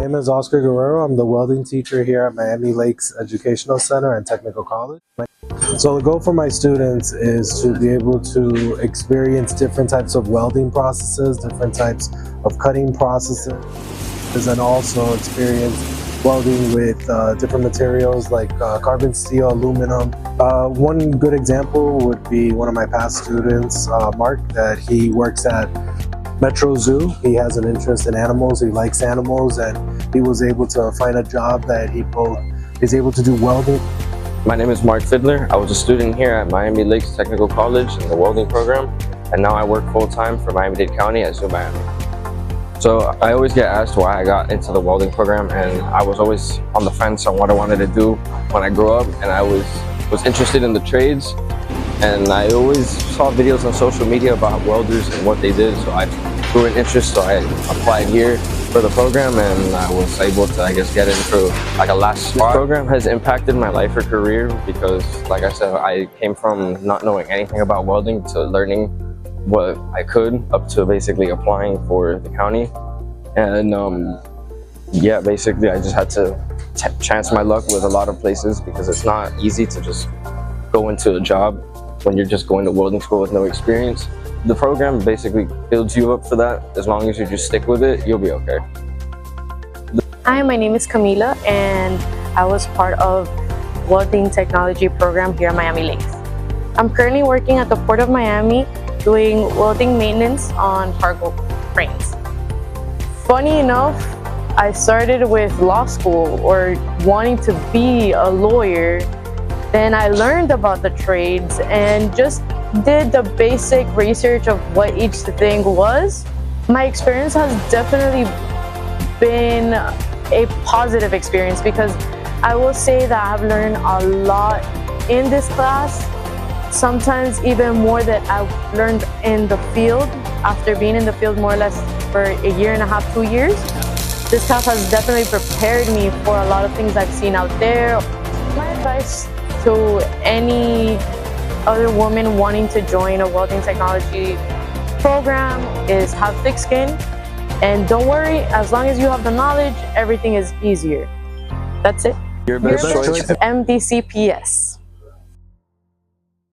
name is Oscar Guerrero. I'm the welding teacher here at Miami Lakes Educational Center and Technical College. So the goal for my students is to be able to experience different types of welding processes, different types of cutting processes, and also experience welding with different materials like carbon steel, aluminum. One good example would be one of my past students, Mark, that he works at Metro Zoo. He has an interest in animals, he likes animals, and he was able to find a job that he's able to do welding. My name is Mark Fiddler. I was a student here at Miami Lakes Technical College in the welding program, and now I work full-time for Miami-Dade County at Zoo Miami. So I always get asked why I got into the welding program, and I was always on the fence on what I wanted to do when I grew up, and I was interested in the trades, and I always saw videos on social media about welders and what they did, so I grew an interest, so I applied here for the program, and I was able to, I guess, get in through like a last spot. The program has impacted my life or career because, like I said, I came from not knowing anything about welding to learning what I could, up to basically applying for the county. And yeah, basically I just had to chance my luck with a lot of places because it's not easy to just go into a job when you're just going to welding school with no experience. The program basically builds you up for that. As long as you just stick with it, you'll be okay. Hi, my name is Camila, and I was part of Welding Technology program here at Miami Lakes. I'm currently working at the Port of Miami doing welding maintenance on cargo cranes. Funny enough, I started with law school or wanting to be a lawyer. Then I learned about the trades and just did the basic research of what each thing was. My experience has definitely been a positive experience because I will say that I've learned a lot in this class, sometimes even more than I've learned in the field after being in the field more or less for a year and a half, 2 years. This class has definitely prepared me for a lot of things I've seen out there. My advice to any other woman wanting to join a welding technology program is have thick skin, and don't worry, as long as you have the knowledge, everything is easier. That's it. Your best choice. M-DCPS.